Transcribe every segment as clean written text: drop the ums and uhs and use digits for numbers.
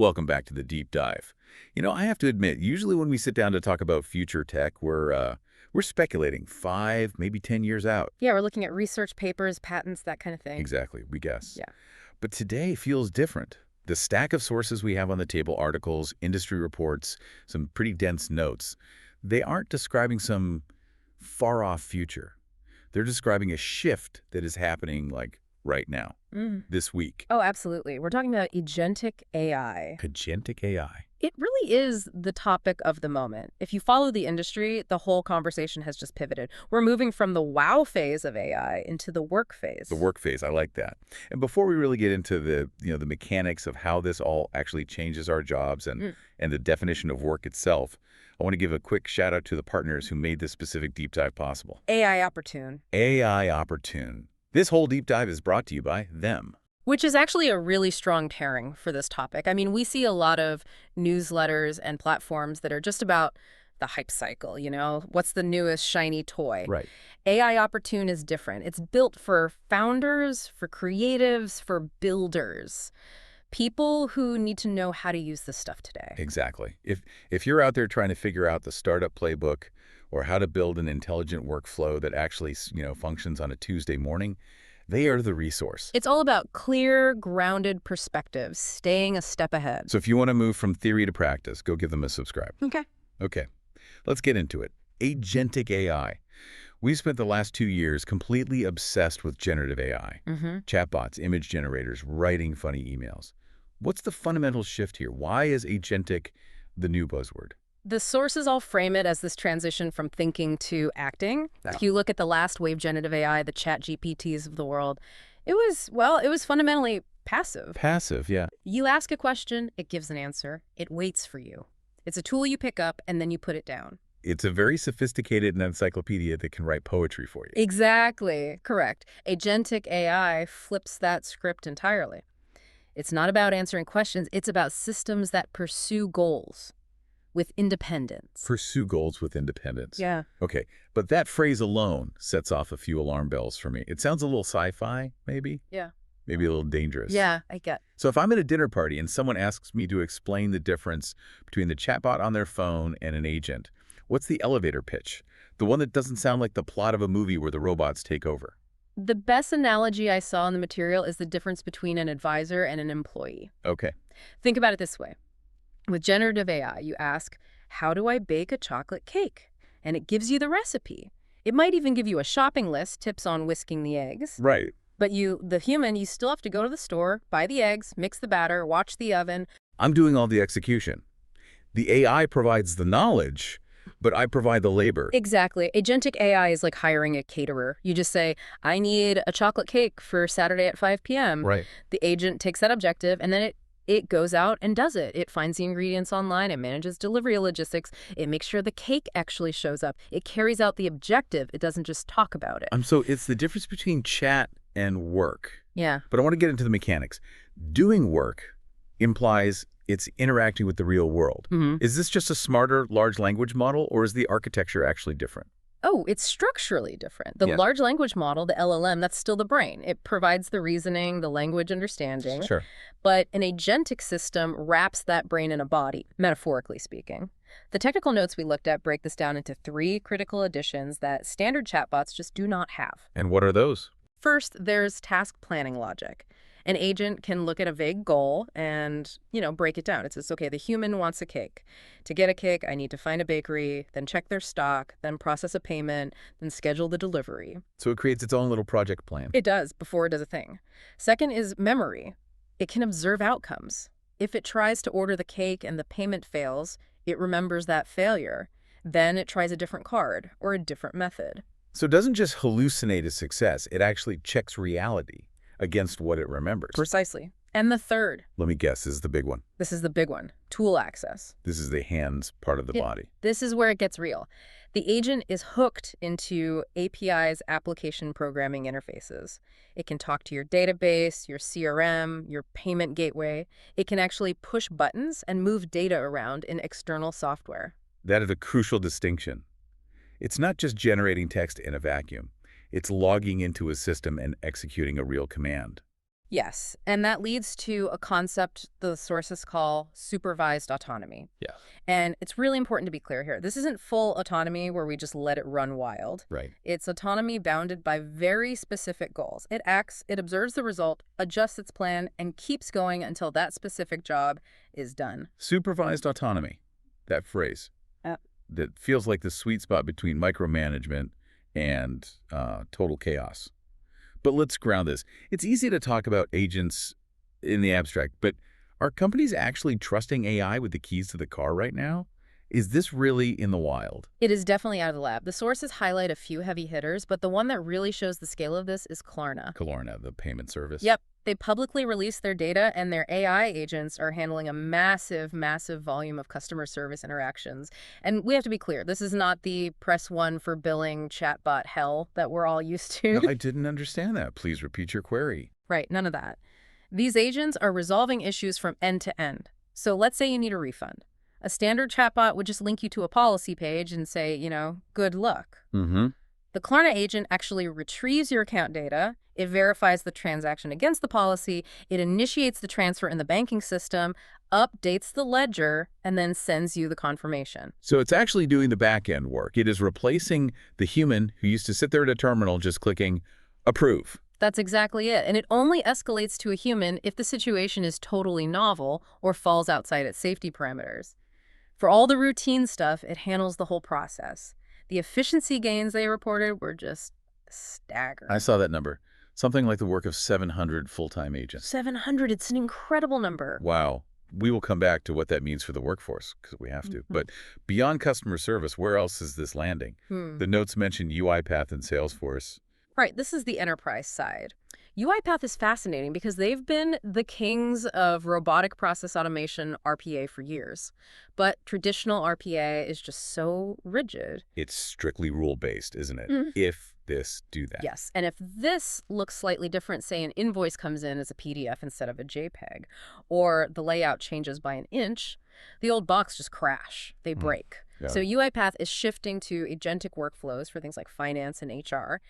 Welcome back to the deep dive. I have to admit, usually when we sit down to talk about future tech, we're speculating 5, maybe 10 years out. Yeah, we're looking at research papers, patents, that kind of thing. Exactly, we guess. Yeah. But today feels different. The stack of sources we have on the table, articles, industry reports, some pretty dense notes, they aren't describing some far-off future. They're describing a shift that is happening, like, right now, this week. Oh, absolutely. We're talking about agentic AI. Agentic AI. It really is the topic of the moment. If you follow the industry, the whole conversation has just pivoted. We're moving from the wow phase of AI into the work phase. The work phase, I like that. And before we really get into the mechanics of how this all actually changes our jobs and the definition of work itself, I want to give a quick shout out to the partners who made this specific deep dive possible. AI Opportune. AI Opportune. This whole deep dive is brought to you by them. Which is actually a really strong pairing for this topic. I mean, we see a lot of newsletters and platforms that are just about the hype cycle, what's the newest shiny toy. Right. AI Opportune is different. It's built for founders, for creatives, for builders, people who need to know how to use this stuff today. Exactly. If you're out there trying to figure out the startup playbook or how to build an intelligent workflow that actually, functions on a Tuesday morning, they are the resource. It's all about clear, grounded perspectives, staying a step ahead. So if you want to move from theory to practice, go give them a subscribe. Okay. Let's get into it. Agentic AI. We've spent the last 2 years completely obsessed with generative AI. Chatbots, image generators, writing funny emails. What's the fundamental shift here? Why is agentic the new buzzword? The sources all frame it as this transition from thinking to acting. Yeah. If you look at the last wave generative AI, the chat GPTs of the world, it was fundamentally passive. Passive, yeah. You ask a question, it gives an answer. It waits for you. It's a tool you pick up and then you put it down. It's a very sophisticated encyclopedia that can write poetry for you. Exactly. Correct. Agentic AI flips that script entirely. It's not about answering questions. It's about systems that pursue goals with independence. Pursue goals with independence. Yeah. Okay, but that phrase alone sets off a few alarm bells for me. It sounds a little sci-fi, maybe? Yeah. Maybe a little dangerous. Yeah, I get. So if I'm at a dinner party and someone asks me to explain the difference between the chatbot on their phone and an agent, what's the elevator pitch? The one that doesn't sound like the plot of a movie where the robots take over. The best analogy I saw in the material is the difference between an advisor and an employee. Okay. Think about it this way. With generative AI, you ask, how do I bake a chocolate cake? And it gives you the recipe. It might even give you a shopping list, tips on whisking the eggs. Right. But the human, you still have to go to the store, buy the eggs, mix the batter, watch the oven. I'm doing all the execution. The AI provides the knowledge, but I provide the labor. Exactly. Agentic AI is like hiring a caterer. You just say, I need a chocolate cake for Saturday at 5 p.m. Right. The agent takes that objective, and then it goes out and does it. It finds the ingredients online. It manages delivery logistics. It makes sure the cake actually shows up. It carries out the objective. It doesn't just talk about it. So it's the difference between chat and work. Yeah. But I want to get into the mechanics. Doing work implies it's interacting with the real world. Is this just a smarter large language model, or is the architecture actually different? Oh, it's structurally different. The large language model, the LLM, that's still the brain. It provides the reasoning, the language understanding. Sure. But an agentic system wraps that brain in a body, metaphorically speaking. The technical notes we looked at break this down into 3 critical additions that standard chatbots just do not have. And what are those? First, there's task planning logic. An agent can look at a vague goal and, break it down. It says, okay, the human wants a cake. To get a cake, I need to find a bakery, then check their stock, then process a payment, then schedule the delivery. So it creates its own little project plan. It does, before it does a thing. Second is memory. It can observe outcomes. If it tries to order the cake and the payment fails, it remembers that failure. Then it tries a different card or a different method. So it doesn't just hallucinate a success. It actually checks reality against what it remembers. Precisely. And the third. Let me guess, this is the big one. This is the big one. Tool access. This is the hands part of the body. This is where it gets real. The agent is hooked into API's application programming interfaces. It can talk to your database, your CRM, your payment gateway. It can actually push buttons and move data around in external software. That is a crucial distinction. It's not just generating text in a vacuum. It's logging into a system and executing a real command. Yes, and that leads to a concept the sources call supervised autonomy. Yeah. And it's really important to be clear here. This isn't full autonomy where we just let it run wild. Right. It's autonomy bounded by very specific goals. It acts, it observes the result, adjusts its plan, and keeps going until that specific job is done. Supervised autonomy, that phrase, that feels like the sweet spot between micromanagement and total chaos. But let's ground this. It's easy to talk about agents in the abstract, but are companies actually trusting AI with the keys to the car right now? Is this really in the wild? It is definitely out of the lab. The sources highlight a few heavy hitters, but the one that really shows the scale of this is Klarna. Klarna, the payment service? Yep. They publicly released their data, and their AI agents are handling a massive, massive volume of customer service interactions. And we have to be clear, this is not the press one for billing chatbot hell that we're all used to. No, I didn't understand that. Please repeat your query. Right, none of that. These agents are resolving issues from end to end. So let's say you need a refund. A standard chatbot would just link you to a policy page and say, good luck. Mm-hmm. The Klarna agent actually retrieves your account data, it verifies the transaction against the policy, it initiates the transfer in the banking system, updates the ledger, and then sends you the confirmation. So it's actually doing the back-end work. It is replacing the human who used to sit there at a terminal just clicking approve. That's exactly it. And it only escalates to a human if the situation is totally novel or falls outside its safety parameters. For all the routine stuff, it handles the whole process. The efficiency gains they reported were just staggering. I saw that number. Something like the work of 700 full-time agents. 700, it's an incredible number. Wow. We will come back to what that means for the workforce, because we have to. Mm-hmm. But beyond customer service, where else is this landing? The notes mention UiPath and Salesforce. Right, this is the enterprise side. UiPath is fascinating because they've been the kings of robotic process automation RPA for years. But traditional RPA is just so rigid. It's strictly rule-based, isn't it? If this, do that. Yes, and if this looks slightly different, say an invoice comes in as a PDF instead of a JPEG, or the layout changes by an inch, the old box just crash. They break. Yeah. So UiPath is shifting to agentic workflows for things like finance and HR.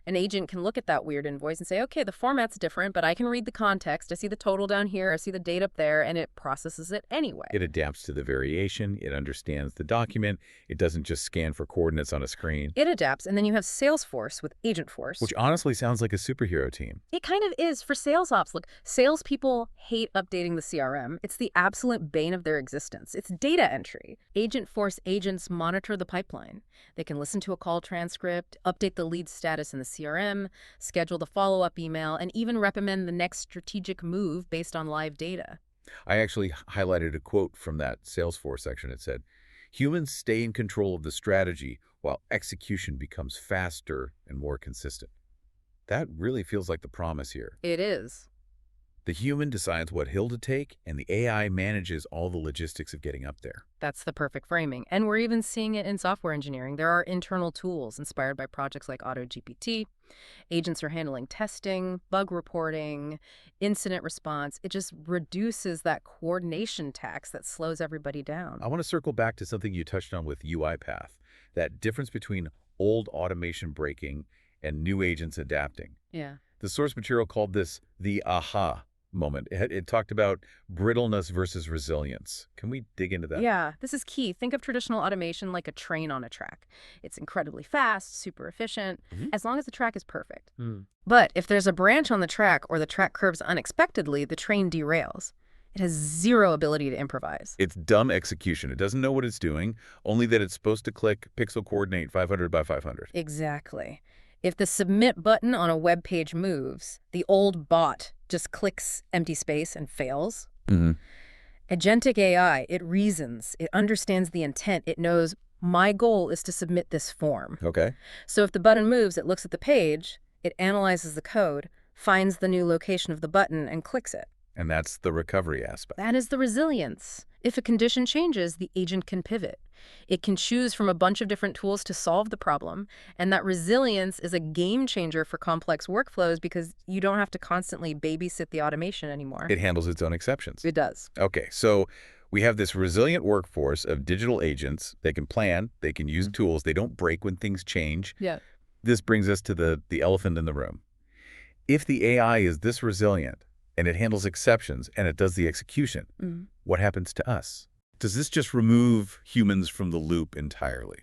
An agent can look at that weird invoice and say, okay, the format's different, but I can read the context. I see the total down here. I see the date up there, and it processes it anyway. It adapts to the variation. It understands the document. It doesn't just scan for coordinates on a screen. It adapts, and then you have Salesforce with Agentforce. Which honestly sounds like a superhero team. It kind of is for sales ops. Look, salespeople hate updating the CRM. It's the absolute bane of their existence. It's data entry. Agentforce agents monitor the pipeline. They can listen to a call transcript, update the lead status in the CRM, schedule the follow-up email, and even recommend the next strategic move based on live data. I actually highlighted a quote from that Salesforce section. It said, humans stay in control of the strategy while execution becomes faster and more consistent. That really feels like the promise here. It is. The human decides what hill to take, and the AI manages all the logistics of getting up there. That's the perfect framing. And we're even seeing it in software engineering. There are internal tools inspired by projects like AutoGPT. Agents are handling testing, bug reporting, incident response. It just reduces that coordination tax that slows everybody down. I want to circle back to something you touched on with UiPath, that difference between old automation breaking and new agents adapting. Yeah. The source material called this the aha moment. It talked about brittleness versus resilience. Can we dig into that? Yeah, this is key. Think of traditional automation like a train on a track. It's incredibly fast, super efficient, as long as the track is perfect. But if there's a branch on the track or the track curves unexpectedly, the train derails. It has zero ability to improvise. It's dumb execution. It doesn't know what it's doing, only that it's supposed to click pixel coordinate 500 by 500. Exactly. If the submit button on a web page moves, the old bot just clicks empty space and fails. Agentic AI, it reasons, it understands the intent, it knows my goal is to submit this form. Okay. So if the button moves, it looks at the page, it analyzes the code, finds the new location of the button, and clicks it. And that's the recovery aspect. That is the resilience. If a condition changes, the agent can pivot. It can choose from a bunch of different tools to solve the problem, and that resilience is a game changer for complex workflows because you don't have to constantly babysit the automation anymore. It handles its own exceptions. It does. Okay, so we have this resilient workforce of digital agents. They can plan, they can use tools, they don't break when things change. Yeah. This brings us to the elephant in the room. If the AI is this resilient, And it handles exceptions, and it does the execution. What happens to us? Does this just remove humans from the loop entirely?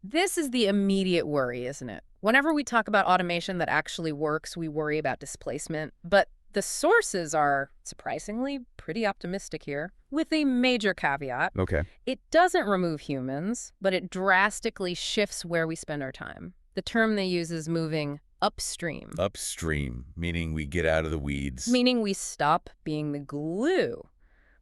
This is the immediate worry, isn't it? Whenever we talk about automation that actually works, we worry about displacement. But the sources are, surprisingly, pretty optimistic here, with a major caveat. Okay. It doesn't remove humans, but it drastically shifts where we spend our time. The term they use is moving upstream. Upstream, meaning we get out of the weeds. Meaning we stop being the glue.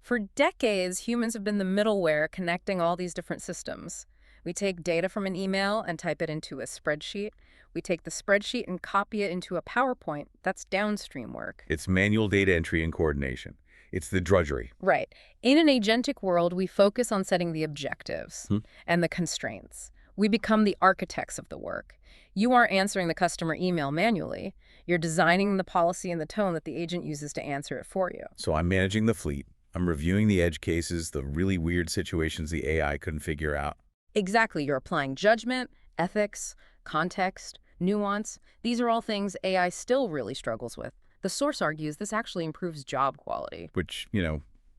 For decades, humans have been the middleware connecting all these different systems. We take data from an email and type it into a spreadsheet. We take the spreadsheet and copy it into a PowerPoint. That's downstream work. It's manual data entry and coordination. It's the drudgery. Right. In an agentic world, we focus on setting the objectives and the constraints. We become the architects of the work. You aren't answering the customer email manually. You're designing the policy and the tone that the agent uses to answer it for you. So I'm managing the fleet. I'm reviewing the edge cases, the really weird situations the AI couldn't figure out. Exactly. You're applying judgment, ethics, context, nuance. These are all things AI still really struggles with. The source argues this actually improves job quality. Which,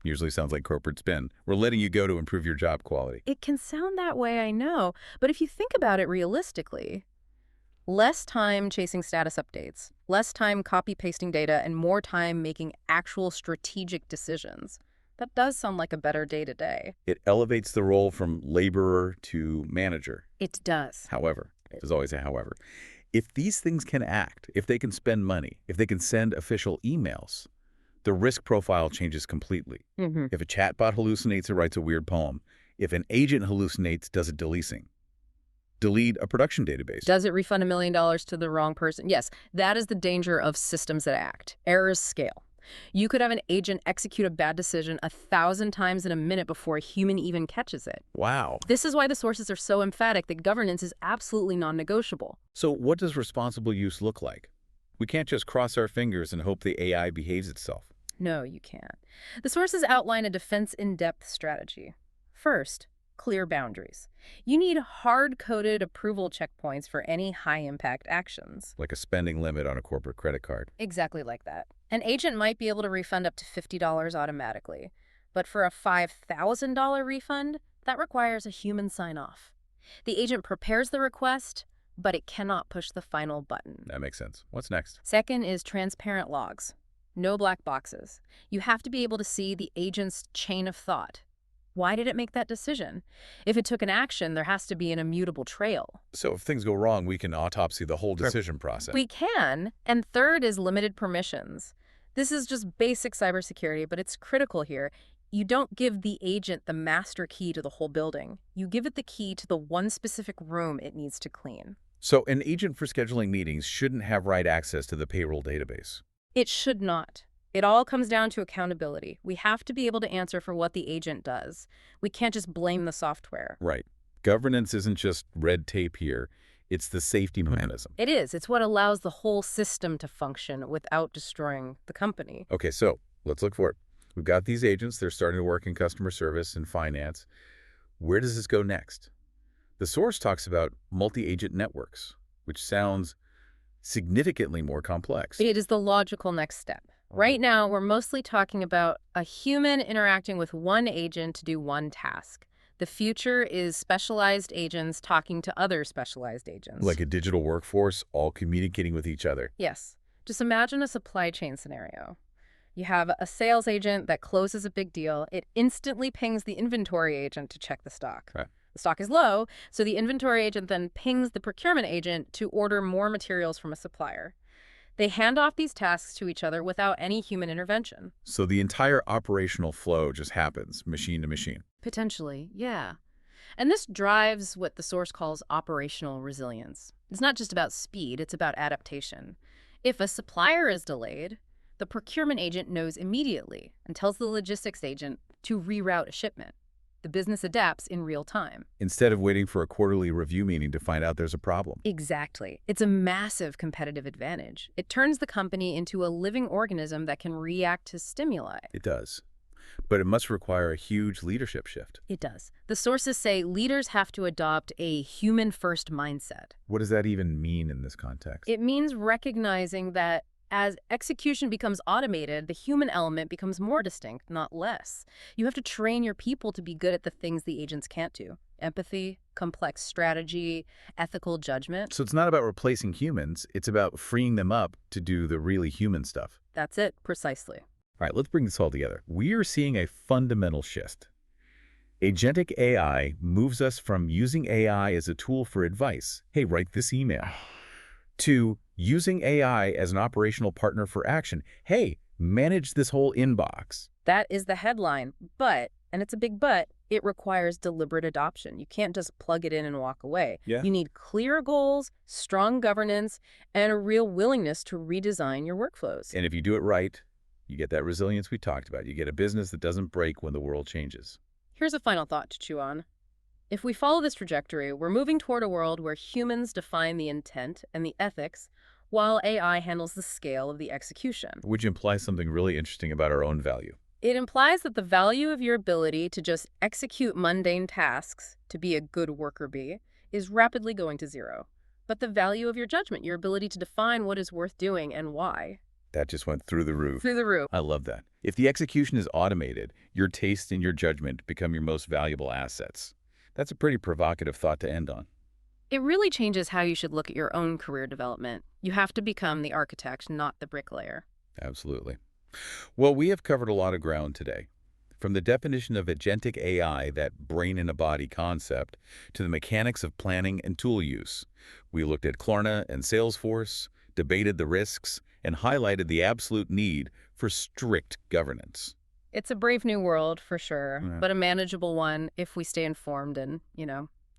usually sounds like corporate spin. We're letting you go to improve your job quality. It can sound that way, I know. But if you think about it realistically, less time chasing status updates, less time copy-pasting data, and more time making actual strategic decisions. That does sound like a better day-to-day. It elevates the role from laborer to manager. It does. However, there's always a however. If these things can act, if they can spend money, if they can send official emails, the risk profile changes completely. If a chatbot hallucinates or writes a weird poem, if an agent hallucinates, does it delisting? Delete a production database. Does it refund $1 million to the wrong person? Yes, that is the danger of systems that act. Errors scale. You could have an agent execute a bad decision 1,000 times in a minute before a human even catches it. Wow. This is why the sources are so emphatic that governance is absolutely non-negotiable. So what does responsible use look like? We can't just cross our fingers and hope the AI behaves itself. No, you can't. The sources outline a defense in-depth strategy. First, clear boundaries. You need hard-coded approval checkpoints for any high-impact actions. Like a spending limit on a corporate credit card. Exactly like that. An agent might be able to refund up to $50 automatically, but for a $5,000 refund, that requires a human sign-off. The agent prepares the request, but it cannot push the final button. That makes sense. What's next? Second is transparent logs. No black boxes. You have to be able to see the agent's chain of thought. Why did it make that decision? If it took an action, there has to be an immutable trail. So if things go wrong, we can autopsy the whole decision process. We can. And third is limited permissions. This is just basic cybersecurity, but it's critical here. You don't give the agent the master key to the whole building. You give it the key to the one specific room it needs to clean. So an agent for scheduling meetings shouldn't have right access to the payroll database. It should not. It all comes down to accountability. We have to be able to answer for what the agent does. We can't just blame the software. Right. Governance isn't just red tape here. It's the safety mechanism. It is. It's what allows the whole system to function without destroying the company. Okay, so let's look for it. We've got these agents. They're starting to work in customer service and finance. Where does this go next? The source talks about multi-agent networks, which sounds significantly more complex. It is the logical next step. Right now, we're mostly talking about a human interacting with one agent to do one task. The future is specialized agents talking to other specialized agents. Like a digital workforce, all communicating with each other. Yes. Just imagine a supply chain scenario. You have a sales agent that closes a big deal. It instantly pings the inventory agent to check the stock. Right. The stock is low, so the inventory agent then pings the procurement agent to order more materials from a supplier. They hand off these tasks to each other without any human intervention. So the entire operational flow just happens, machine to machine. Potentially, yeah. And this drives what the source calls operational resilience. It's not just about speed, it's about adaptation. If a supplier is delayed, the procurement agent knows immediately and tells the logistics agent to reroute a shipment. The business adapts in real time. Instead of waiting for a quarterly review meeting to find out there's a problem. Exactly. It's a massive competitive advantage. It turns the company into a living organism that can react to stimuli. It does. But it must require a huge leadership shift. It does. The sources say leaders have to adopt a human-first mindset. What does that even mean in this context? It means recognizing that As execution becomes automated, the human element becomes more distinct, not less. You have to train your people to be good at the things the agents can't do. Empathy, complex strategy, ethical judgment. So it's not about replacing humans, it's about freeing them up to do the really human stuff. That's it, precisely. All right, let's bring this all together. We are seeing a fundamental shift. Agentic AI moves us from using AI as a tool for advice, hey, write this email, to using AI as an operational partner for action, hey, manage this whole inbox. That is the headline, but, and it's a big but, it requires deliberate adoption. You can't just plug it in and walk away. Yeah. You need clear goals, strong governance, and a real willingness to redesign your workflows. And if you do it right, you get that resilience we talked about. You get a business that doesn't break when the world changes. Here's a final thought to chew on. If we follow this trajectory, we're moving toward a world where humans define the intent and the ethics, while AI handles the scale of the execution. Which implies something really interesting about our own value. It implies that the value of your ability to just execute mundane tasks, to be a good worker bee, is rapidly going to zero. But the value of your judgment, your ability to define what is worth doing and why. That just went through the roof. Through the roof. I love that. If the execution is automated, your taste and your judgment become your most valuable assets. That's a pretty provocative thought to end on. It really changes how you should look at your own career development. You have to become the architect, not the bricklayer. Absolutely. Well, we have covered a lot of ground today. From the definition of agentic AI, that brain-in-a-body concept, to the mechanics of planning and tool use. We looked at Klarna and Salesforce, debated the risks, and highlighted the absolute need for strict governance. It's a brave new world, for sure, Yeah. but a manageable one if we stay informed and,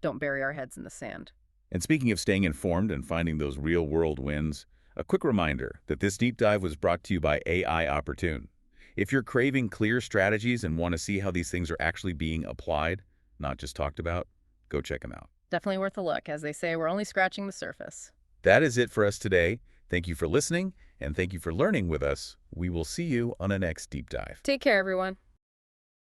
don't bury our heads in the sand. And speaking of staying informed and finding those real-world wins, a quick reminder that this deep dive was brought to you by AI Opportune. If you're craving clear strategies and want to see how these things are actually being applied, not just talked about, go check them out. Definitely worth a look. As they say, we're only scratching the surface. That is it for us today. Thank you for listening, and thank you for learning with us. We will see you on the next deep dive. Take care, everyone.